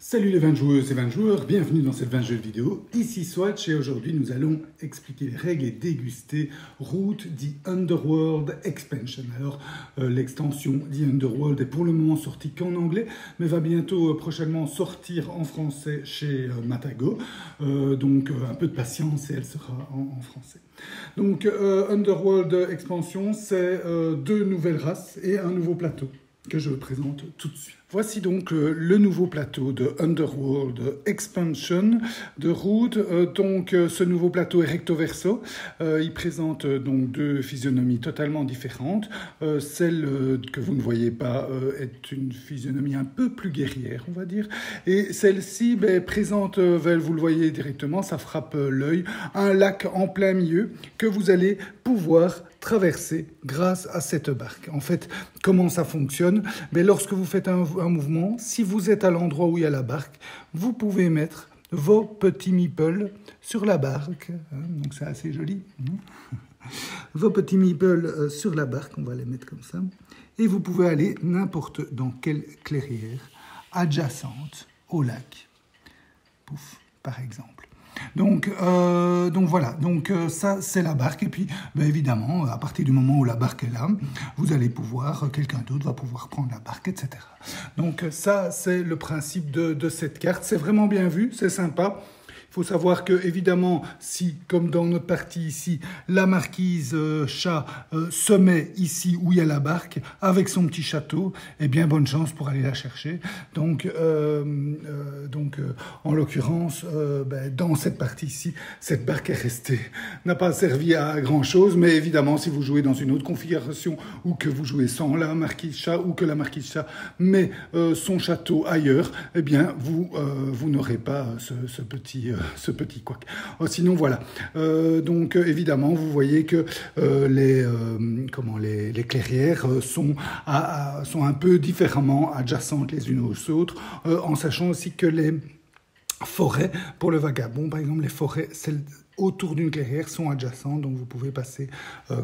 Salut les 20 joueuses et 20 joueurs, bienvenue dans cette 20 jeux vidéo. Ici Swatch et aujourd'hui nous allons expliquer les règles et déguster Root The Underworld Expansion. Alors l'extension The Underworld est pour le moment sortie qu'en anglais, mais va bientôt prochainement sortir en français chez Matago. Donc un peu de patience et elle sera en français. Donc Underworld Expansion, c'est deux nouvelles races et un nouveau plateau que je vous présente tout de suite. Voici donc le nouveau plateau de Underworld Expansion de Root. Ce nouveau plateau est recto verso. Il présente donc deux physionomies totalement différentes. Celle que vous ne voyez pas est une physionomie un peu plus guerrière, on va dire. Et celle-ci présente, vous le voyez directement, ça frappe l'œil, un lac en plein milieu que vous allez pouvoir traverser grâce à cette barque. En fait, comment ça fonctionne? Lorsque vous faites un mouvement, si vous êtes à l'endroit où il y a la barque, vous pouvez mettre vos petits meeples sur la barque. Donc c'est assez joli. Vos petits meeples sur la barque, on va les mettre comme ça. Et vous pouvez aller n'importe dans quelle clairière adjacente au lac. Pouf, par exemple. Donc voilà, ça c'est la barque et puis évidemment à partir du moment où la barque est là, vous allez pouvoir, quelqu'un d'autre va pouvoir prendre la barque, etc. Donc ça c'est le principe de cette carte, c'est vraiment bien vu, c'est sympa. Il faut savoir que, évidemment, si, comme dans notre partie ici, la marquise chat se met ici où il y a la barque, avec son petit château, eh bien, bonne chance pour aller la chercher. Donc en l'occurrence, dans cette partie ici, cette barque est restée, n'a pas servi à grand-chose, mais évidemment, si vous jouez dans une autre configuration, ou que vous jouez sans la marquise chat, ou que la marquise chat met son château ailleurs, eh bien, vous n'aurez pas ce petit couac. Sinon, voilà. Évidemment, vous voyez que les clairières sont un peu différemment adjacentes les unes aux autres, en sachant aussi que les forêts, pour le vagabond, par exemple, les forêts, celles autour d'une clairière sont adjacentes, donc vous pouvez passer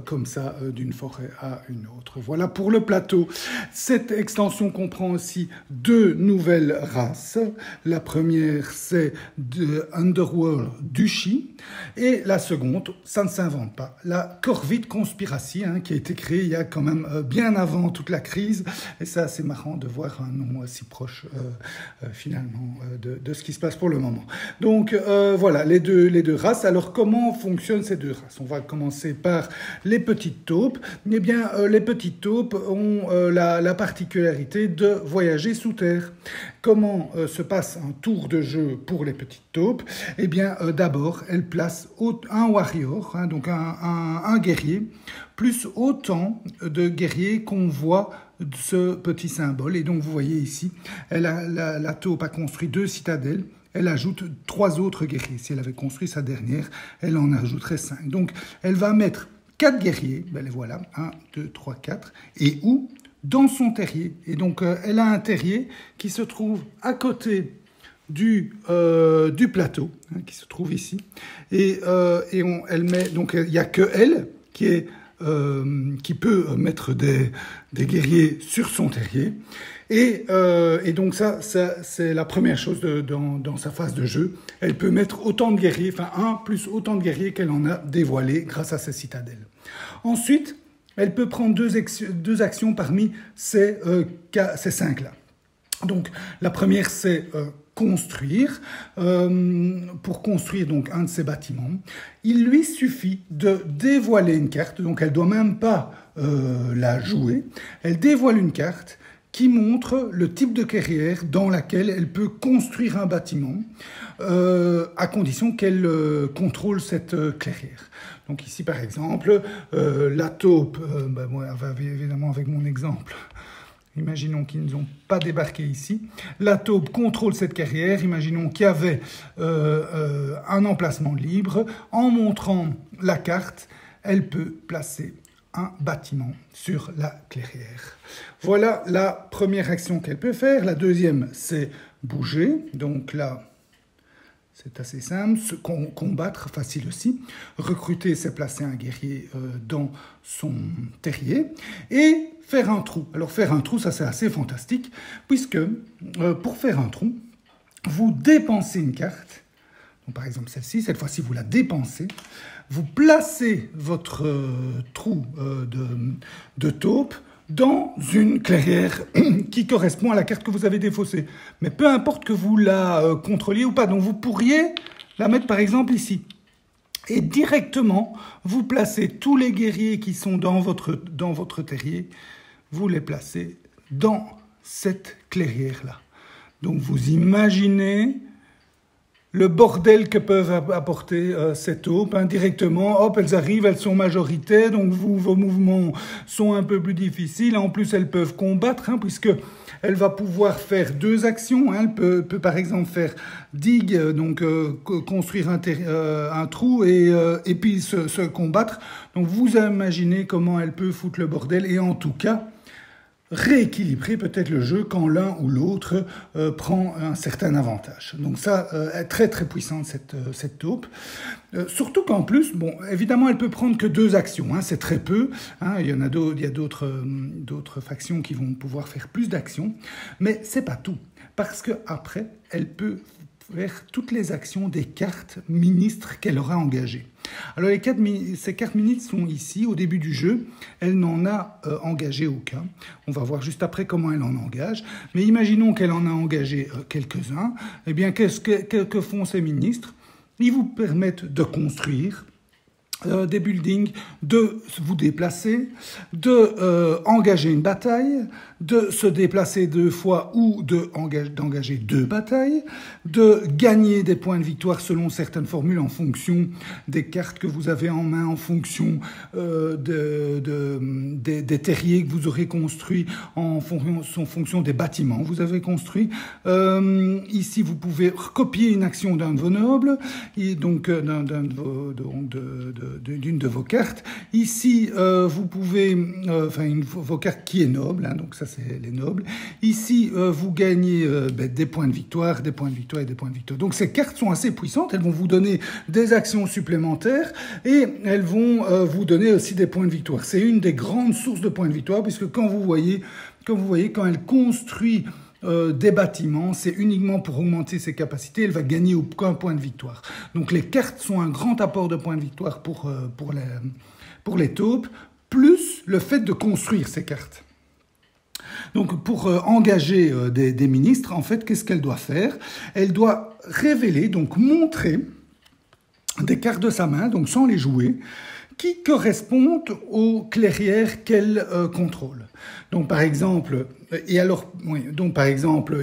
comme ça d'une forêt à une autre. Voilà pour le plateau. Cette extension comprend aussi deux nouvelles races. La première, c'est de Underworld Duchy, et la seconde, ça ne s'invente pas, la Corvide Conspiracy, qui a été créée il y a quand même bien avant toute la crise, et c'est assez marrant de voir un nom si proche finalement de ce qui se passe pour le moment. Donc voilà, les deux races. Alors comment fonctionnent ces deux races? On va commencer par les petites taupes. Eh bien, les petites taupes ont la particularité de voyager sous terre. Comment se passe un tour de jeu pour les petites taupes? Eh bien, d'abord, elles placent un warrior, donc un guerrier, plus autant de guerriers qu'on voit ce petit symbole. Et donc, vous voyez ici, la taupe a construit 2 citadelles. Elle ajoute 3 autres guerriers. Si elle avait construit sa dernière, elle en ajouterait 5. Donc, elle va mettre 4 guerriers. Les voilà. 1, 2, 3, 4. Et où? Dans son terrier. Et donc, elle a un terrier qui se trouve à côté du plateau, qui se trouve ici. Et elle met... Donc, il n'y a que elle qui peut mettre des guerriers sur son terrier. Et donc ça c'est la première chose dans sa phase de jeu. Elle peut mettre autant de guerriers, plus autant de guerriers qu'elle en a dévoilé grâce à ses citadelles. Ensuite, elle peut prendre deux actions parmi ces 5-là. Donc la première, c'est construire. Pour construire donc un de ces bâtiments, il lui suffit de dévoiler une carte. Donc elle ne doit même pas la jouer. Elle dévoile une carte qui montre le type de clairière dans laquelle elle peut construire un bâtiment, à condition qu'elle contrôle cette clairière. Donc ici, par exemple, la taupe, évidemment avec mon exemple, imaginons qu'ils n'ont pas débarqué ici. La taupe contrôle cette clairière. Imaginons qu'il y avait un emplacement libre. En montrant la carte, elle peut placer un bâtiment sur la clairière. Voilà la première action qu'elle peut faire. La deuxième, c'est bouger. Donc là, c'est assez simple. Combattre, facile aussi. Recruter, c'est placer un guerrier dans son terrier. Et faire un trou. Alors faire un trou, ça c'est assez fantastique, puisque pour faire un trou, vous dépensez une carte, donc par exemple celle-ci, cette fois-ci vous la dépensez, vous placez votre trou de taupe dans une clairière qui correspond à la carte que vous avez défaussée. Mais peu importe que vous la contrôliez ou pas, donc vous pourriez la mettre par exemple ici. Et directement, vous placez tous les guerriers qui sont dans votre terrier, vous les placez dans cette clairière-là. Donc vous imaginez le bordel que peuvent apporter ces taupes. Indirectement, hop, elles arrivent, elles sont majoritaires, donc vos mouvements sont un peu plus difficiles. En plus, elles peuvent combattre, puisque elle va pouvoir faire 2 actions. Elle peut par exemple faire digue, donc construire un trou et puis se combattre. Donc vous imaginez comment elle peut foutre le bordel, et en tout cas rééquilibrer peut-être le jeu quand l'un ou l'autre prend un certain avantage. Donc ça est très très puissante cette taupe. Surtout qu'en plus, bon, évidemment, elle peut prendre que 2 actions, c'est très peu. Il y a d'autres factions qui vont pouvoir faire plus d'actions, mais c'est pas tout, parce que après, elle peut faire toutes les actions des cartes ministres qu'elle aura engagées. Alors ces cartes ministres sont ici, au début du jeu. Elle n'en a engagé aucun. On va voir juste après comment elle en engage. Mais imaginons qu'elle en a engagé quelques-uns. Eh bien, que font ces ministres? Ils vous permettent de construire des buildings, de vous déplacer, de engager une bataille, de se déplacer 2 fois ou d'engager 2 batailles, de gagner des points de victoire selon certaines formules en fonction des cartes que vous avez en main, en fonction des terriers que vous aurez construits, en fonction des bâtiments que vous avez construits. Ici, vous pouvez recopier une action d'un de vos nobles, et donc d'une de vos cartes. Ici, vous pouvez, vos cartes qui est noble, donc ça c'est les nobles. Ici, vous gagnez des points de victoire, des points de victoire et des points de victoire. Donc ces cartes sont assez puissantes, elles vont vous donner des actions supplémentaires et elles vont vous donner aussi des points de victoire. C'est une des grandes sources de points de victoire, puisque quand vous voyez, quand elle construit des bâtiments, c'est uniquement pour augmenter ses capacités, elle va gagner aucun point de victoire. Donc les cartes sont un grand apport de points de victoire pour les taupes, plus le fait de construire ces cartes. Donc pour engager des ministres, en fait, qu'est-ce qu'elle doit faire? Elle doit révéler, donc montrer des cartes de sa main, donc sans les jouer, qui correspondent aux clairières qu'elle contrôle. Donc par exemple,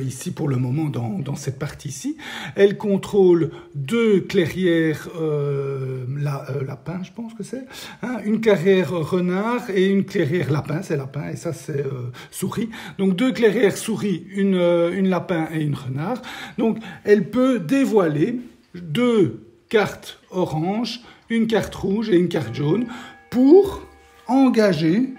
ici pour le moment dans cette partie-ci, elle contrôle 2 clairières lapin, je pense que c'est, une clairière renard et une clairière lapin, c'est lapin et ça c'est souris. Donc 2 clairières souris, une lapin et une renard. Donc elle peut dévoiler 2 cartes orange, une carte rouge et une carte jaune pour engager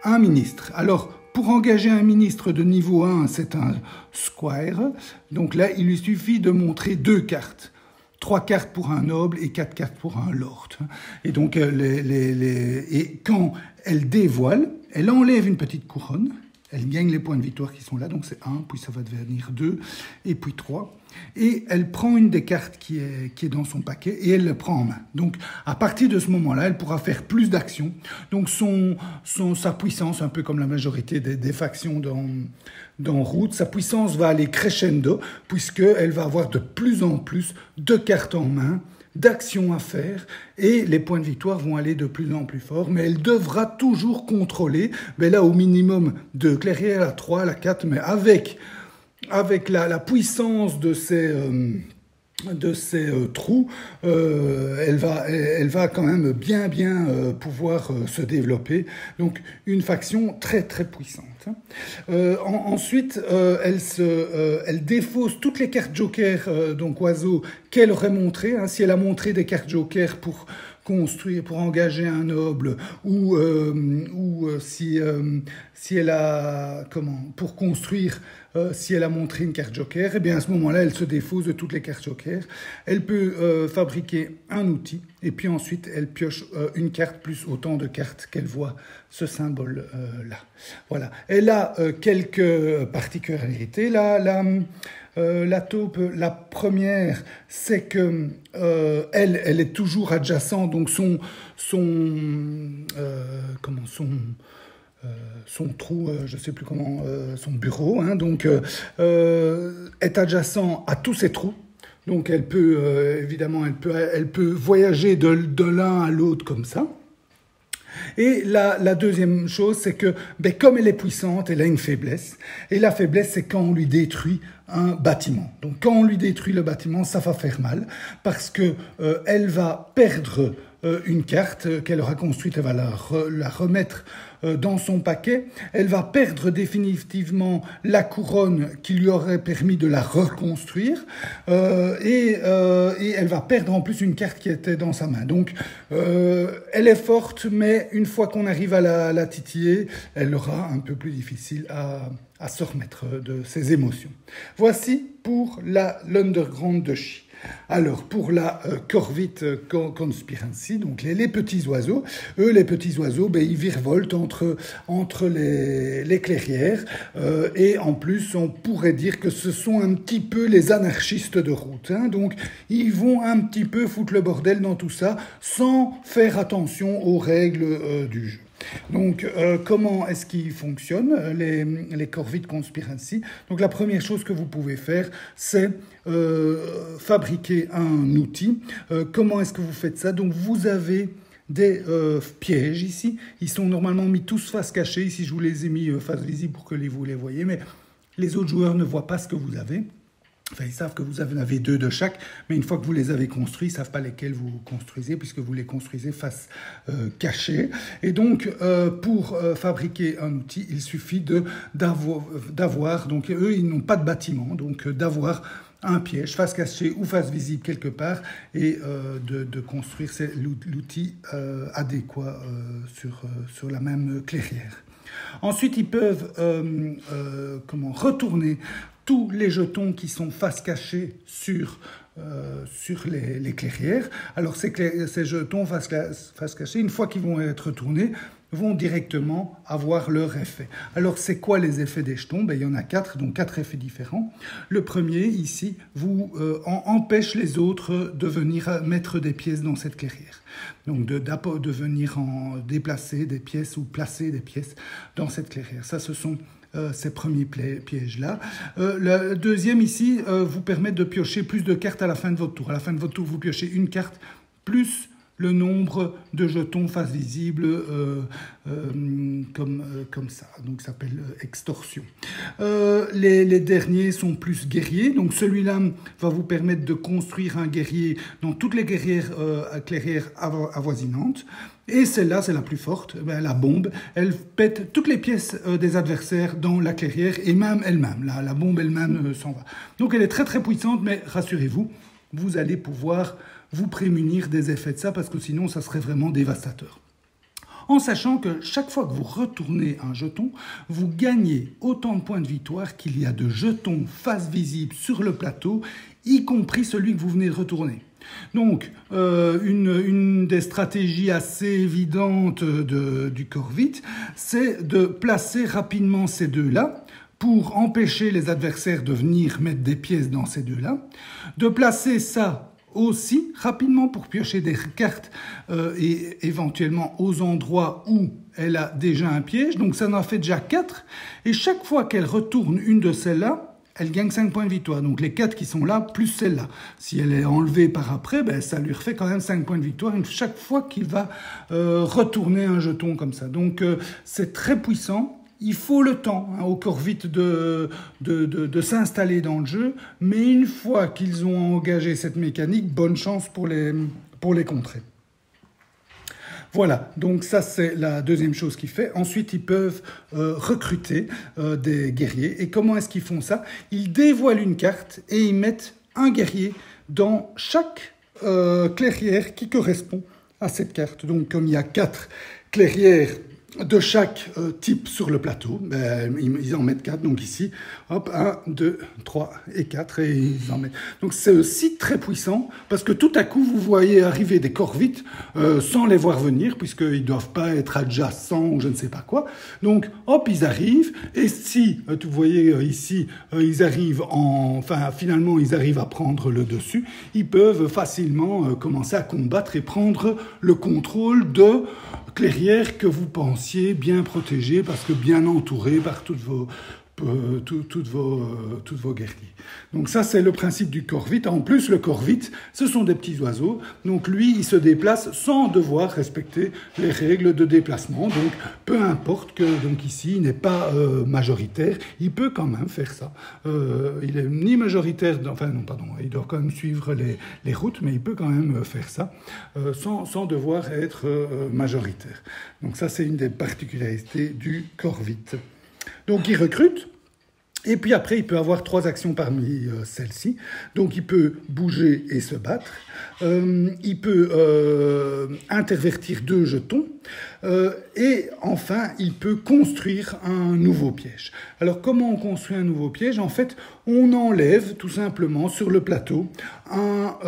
un ministre. Alors, pour engager un ministre de niveau 1, c'est un squire. Donc là, il lui suffit de montrer 2 cartes. 3 cartes pour un noble et 4 cartes pour un lord. Et donc, et quand elle dévoile, elle enlève une petite couronne. Elle gagne les points de victoire qui sont là, donc c'est 1, puis ça va devenir 2, et puis 3. Et elle prend une des cartes qui est dans son paquet, et elle le prend en main. Donc, à partir de ce moment-là, elle pourra faire plus d'actions. Donc, sa puissance, un peu comme la majorité des factions dans Route, sa puissance va aller crescendo, puisqu'elle va avoir de plus en plus de cartes en main, d'actions à faire, et les points de victoire vont aller de plus en plus fort, mais elle devra toujours contrôler, mais là au minimum de clairière à 3, à 4, mais avec la puissance de ces trous, elle va quand même bien pouvoir se développer. Donc une faction très très puissante. Ensuite, elle défausse toutes les cartes joker, donc oiseaux, qu'elle aurait montrées. Si elle a montré des cartes joker pour construire, pour engager un noble, ou si elle a pour construire, si elle a montré une carte joker, eh bien à ce moment-là, elle se défausse de toutes les cartes joker. Elle peut fabriquer un outil, et puis ensuite, elle pioche une carte plus autant de cartes qu'elle voit ce symbole-là. Voilà. Elle a quelques particularités. La taupe, la première, c'est que elle est toujours adjacente, donc son trou, je ne sais plus comment, son bureau, hein, donc est adjacent à tous ces trous. Donc elle peut, évidemment, elle peut voyager de l'un à l'autre comme ça. Et la deuxième chose, c'est que comme elle est puissante, elle a une faiblesse. Et la faiblesse, c'est quand on lui détruit un bâtiment. Donc quand on lui détruit le bâtiment, ça va faire mal parce que elle va perdre une carte qu'elle aura construite, elle va la remettre dans son paquet. Elle va perdre définitivement la couronne qui lui aurait permis de la reconstruire et elle va perdre en plus une carte qui était dans sa main. Donc elle est forte, mais une fois qu'on arrive à la titiller, elle aura un peu plus difficile à se remettre de ses émotions. Voici pour l'Underground de Chi. Alors, pour la Corvette conspirancy, donc les petits oiseaux, les petits oiseaux, ils virevoltent entre les clairières et en plus, on pourrait dire que ce sont un petit peu les anarchistes de route. Hein, donc, ils vont un petit peu foutre le bordel dans tout ça sans faire attention aux règles du jeu. Donc, comment est-ce qu'ils fonctionnent, les Corvette conspirancy? Donc, la première chose que vous pouvez faire, c'est fabriquer un outil. Comment est-ce que vous faites ça? Donc, vous avez des pièges ici. Ils sont normalement mis tous face cachée. Ici, je vous les ai mis face visible pour que vous les voyez, mais les autres joueurs ne voient pas ce que vous avez. Enfin, ils savent que vous en avez 2 de chaque, mais une fois que vous les avez construits, ils ne savent pas lesquels vous construisez, puisque vous les construisez face cachée. Et donc, pour fabriquer un outil, il suffit d'avoir, donc eux, ils n'ont pas de bâtiment, donc d'avoir un piège face cachée ou face visible quelque part, et de construire l'outil adéquat sur la même clairière. Ensuite, ils peuvent retourner tous les jetons qui sont face cachée sur les clairières. Alors ces jetons face cachée, une fois qu'ils vont être retournés, vont directement avoir leur effet. Alors c'est quoi les effets des jetons? Il y en a 4, donc 4 effets différents. Le premier, ici, vous empêche les autres de venir mettre des pièces dans cette clairière. Donc de venir déplacer des pièces ou placer des pièces dans cette clairière. Ça, ce sont ces premiers pièges-là. Le deuxième, ici, vous permet de piocher plus de cartes à la fin de votre tour. À la fin de votre tour, vous piochez une carte plus le nombre de jetons face visible comme ça. Donc, ça s'appelle extorsion. Les derniers sont plus guerriers. Donc, celui-là va vous permettre de construire un guerrier dans toutes les clairières avoisinantes. Et celle-là, c'est la plus forte, la bombe. Elle pète toutes les pièces des adversaires dans la clairière et même elle-même. La bombe elle-même s'en va. Donc, elle est très, très puissante, mais rassurez-vous, vous allez pouvoir vous prémunir des effets de ça, parce que sinon, ça serait vraiment dévastateur. En sachant que chaque fois que vous retournez un jeton, vous gagnez autant de points de victoire qu'il y a de jetons face visible sur le plateau, y compris celui que vous venez de retourner. Donc, une des stratégies assez évidentes du Corvette, c'est de placer rapidement ces deux-là, pour empêcher les adversaires de venir mettre des pièces dans ces deux-là, de placer ça aussi rapidement pour piocher des cartes et éventuellement aux endroits où elle a déjà un piège. Donc ça en a fait déjà 4. Et chaque fois qu'elle retourne une de celles-là, elle gagne 5 points de victoire. Donc les 4 qui sont là, plus celle-là. Si elle est enlevée par après, ça lui refait quand même 5 points de victoire chaque fois qu'il va retourner un jeton comme ça. Donc c'est très puissant. Il faut le temps au Corvette de s'installer dans le jeu, mais une fois qu'ils ont engagé cette mécanique, bonne chance pour les contrer. Voilà, donc ça c'est la deuxième chose qu'ils font. Ensuite, ils peuvent recruter des guerriers. Et comment est-ce qu'ils font ça? Ils dévoilent une carte et ils mettent un guerrier dans chaque clairière qui correspond à cette carte. Donc comme il y a 4 clairières de chaque type sur le plateau. Ils en mettent 4, donc ici, hop, 1, 2, 3 et 4, et ils en mettent. Donc c'est aussi très puissant, parce que tout à coup, vous voyez arriver des corvites sans les voir venir, puisqu'ils ne doivent pas être adjacents ou je ne sais pas quoi. Donc, hop, ils arrivent, et si, vous voyez ici, ils arrivent finalement, ils arrivent à prendre le dessus, ils peuvent facilement commencer à combattre et prendre le contrôle de clairières que vous pensiez bien protégées parce que bien entourées par toutes vos guerriers. Donc ça, c'est le principe du corvite. En plus, le corvite, ce sont des petits oiseaux. Donc lui, il se déplace sans devoir respecter les règles de déplacement. Donc peu importe que donc ici, il n'est pas majoritaire, il peut quand même faire ça. Il n'est ni majoritaire, il doit quand même suivre les routes, mais il peut quand même faire ça sans devoir être majoritaire. Donc ça, c'est une des particularités du corvite. Donc il recrute, et puis après il peut avoir 3 actions parmi celles-ci. Donc il peut bouger et se battre, il peut intervertir 2 jetons, et enfin il peut construire un nouveau piège. Alors comment on construit un nouveau piège? En fait, on enlève tout simplement sur le plateau un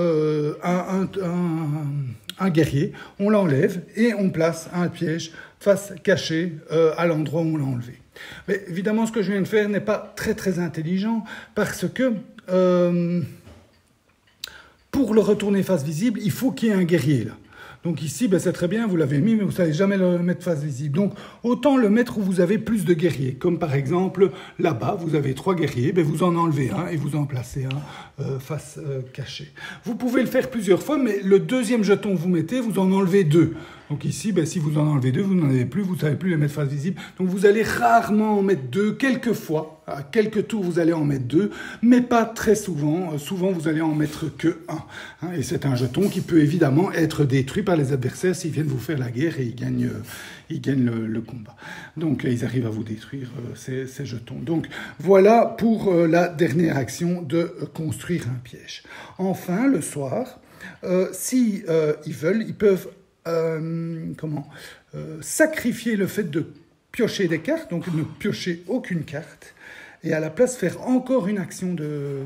guerrier, on l'enlève et on place un piège face cachée à l'endroit où on l'a enlevé. Mais évidemment, ce que je viens de faire n'est pas très très intelligent parce que pour le retourner face visible, il faut qu'il y ait un guerrier là. Donc ici, c'est très bien, vous l'avez mis, mais vous ne savez jamais le mettre face visible. Donc autant le mettre où vous avez plus de guerriers. Comme par exemple, là-bas, vous avez 3 guerriers, vous en enlevez un et vous en placez un face cachée. Vous pouvez le faire plusieurs fois, mais le deuxième jeton que vous mettez, vous en enlevez 2. Donc ici, si vous en enlevez 2, vous n'en avez plus, vous ne savez plus les mettre face visible. Donc vous allez rarement en mettre 2, quelques fois. À quelques tours, vous allez en mettre 2, mais pas très souvent. Souvent, vous allez en mettre que 1. Et c'est un jeton qui peut évidemment être détruit par les adversaires s'ils viennent vous faire la guerre et ils gagnent le combat. Donc ils arrivent à vous détruire ces jetons. Donc voilà pour la dernière action de construire un piège. Enfin, le soir, si ils veulent, ils peuvent sacrifier le fait de piocher des cartes, donc ne piocher aucune carte, et à la place faire encore une action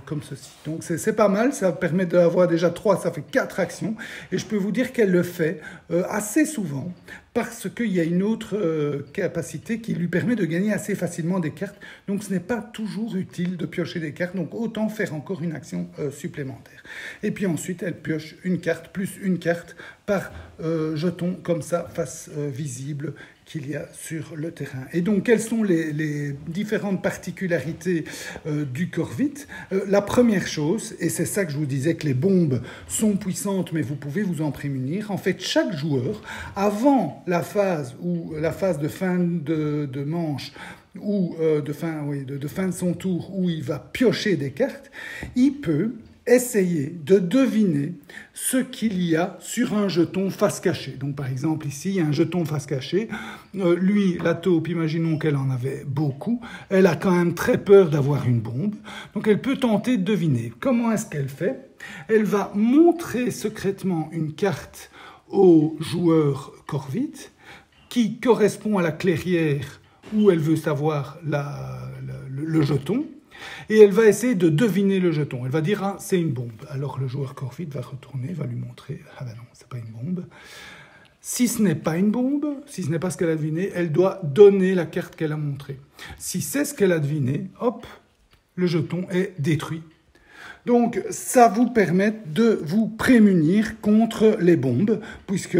comme ceci. Donc c'est pas mal, ça permet d'avoir déjà 3, ça fait 4 actions, et je peux vous dire qu'elle le fait assez souvent, parce qu'il y a une autre capacité qui lui permet de gagner assez facilement des cartes, donc ce n'est pas toujours utile de piocher des cartes, donc autant faire encore une action supplémentaire. Et puis ensuite, elle pioche une carte, plus une carte par jeton, comme ça, face visible, qu'il y a sur le terrain. Et donc, quelles sont les différentes particularités du corvite? La première chose, et c'est ça que je vous disais, que les bombes sont puissantes, mais vous pouvez vous en prémunir. En fait, chaque joueur, avant la phase de fin de manche, ou de fin de son tour, où il va piocher des cartes, il peut essayer de deviner ce qu'il y a sur un jeton face cachée. Donc par exemple ici, il y a un jeton face cachée. Lui, la taupe, imaginons qu'elle en avait beaucoup. Elle a quand même très peur d'avoir une bombe. Donc elle peut tenter de deviner. Comment est-ce qu'elle fait? Elle va montrer secrètement une carte au joueur corvite qui correspond à la clairière où elle veut savoir le jeton. Et elle va essayer de deviner le jeton. Elle va dire, c'est une bombe. Alors le joueur corvite va retourner, va lui montrer, non, c'est pas une bombe. Si ce n'est pas une bombe, si ce n'est pas ce qu'elle a deviné, elle doit donner la carte qu'elle a montrée. Si c'est ce qu'elle a deviné, hop, le jeton est détruit. Donc, ça vous permet de vous prémunir contre les bombes, puisque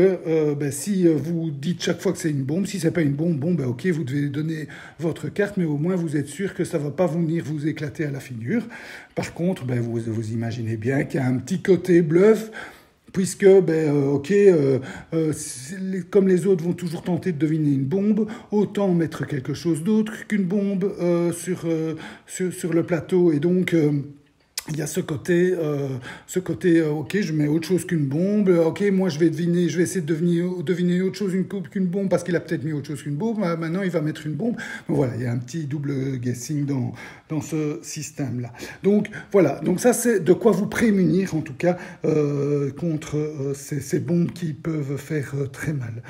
si vous dites chaque fois que c'est une bombe, si c'est pas une bombe, ok, vous devez donner votre carte, mais au moins vous êtes sûr que ça va pas venir vous éclater à la figure. Par contre, vous imaginez bien qu'il y a un petit côté bluff, puisque, comme les autres vont toujours tenter de deviner une bombe, autant mettre quelque chose d'autre qu'une bombe sur le plateau, et donc... il y a ce côté, ok, je mets autre chose qu'une bombe, ok, moi je vais essayer de deviner autre chose qu'une bombe, parce qu'il a peut-être mis autre chose qu'une bombe, maintenant il va mettre une bombe. Donc voilà, il y a un petit double guessing dans ce système-là. Donc voilà, donc ça c'est de quoi vous prémunir, en tout cas, contre ces bombes qui peuvent faire très mal.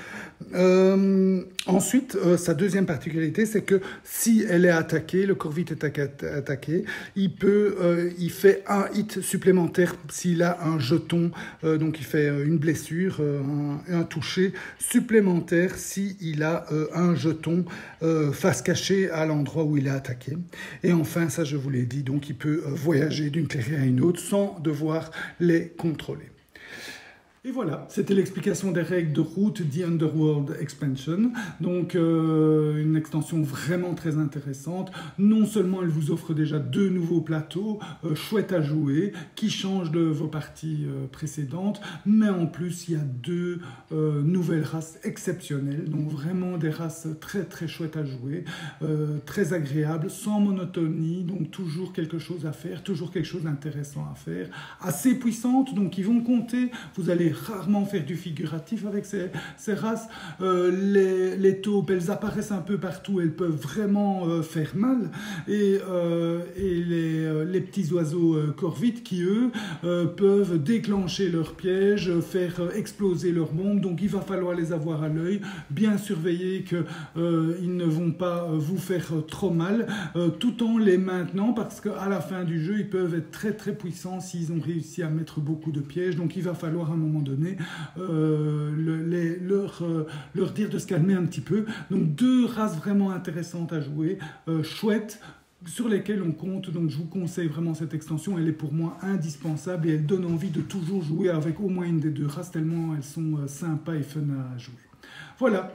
Ensuite, sa deuxième particularité, c'est que si elle est attaquée, le corvite est attaqué, il fait un hit supplémentaire s'il a un jeton, donc il fait une blessure, un toucher supplémentaire s'il a un jeton face cachée à l'endroit où il est attaqué. Et enfin, ça je vous l'ai dit, donc il peut voyager d'une clairière à une autre sans devoir les contrôler. Et voilà, c'était l'explication des règles de route The Underworld Expansion. Donc une extension vraiment très intéressante. Non seulement elle vous offre déjà 2 nouveaux plateaux chouettes à jouer, qui changent de vos parties précédentes, mais en plus il y a 2 nouvelles races exceptionnelles. Donc vraiment des races très très chouettes à jouer, très agréables, sans monotonie, donc toujours quelque chose à faire, toujours quelque chose d'intéressant à faire. Assez puissantes, donc ils vont compter, vous allez rarement faire du figuratif avec ces races. Les taupes, elles apparaissent un peu partout, elles peuvent vraiment faire mal. Et les petits oiseaux corvites qui, eux, peuvent déclencher leurs pièges, faire exploser leurs bombes. Donc il va falloir les avoir à l'œil, bien surveiller qu'ils ne vont pas vous faire trop mal, tout en les maintenant, parce qu'à la fin du jeu, ils peuvent être très très puissants s'ils ont réussi à mettre beaucoup de pièges. Donc il va falloir à un moment donné leur dire de se calmer un petit peu. Donc 2 races vraiment intéressantes à jouer, chouettes, sur lesquelles on compte. Donc je vous conseille vraiment cette extension, elle est pour moi indispensable et elle donne envie de toujours jouer avec au moins une des 2 races, tellement elles sont sympas et fun à jouer. Voilà,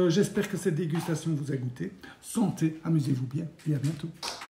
j'espère que cette dégustation vous a goûté. Santé, amusez-vous bien et à bientôt.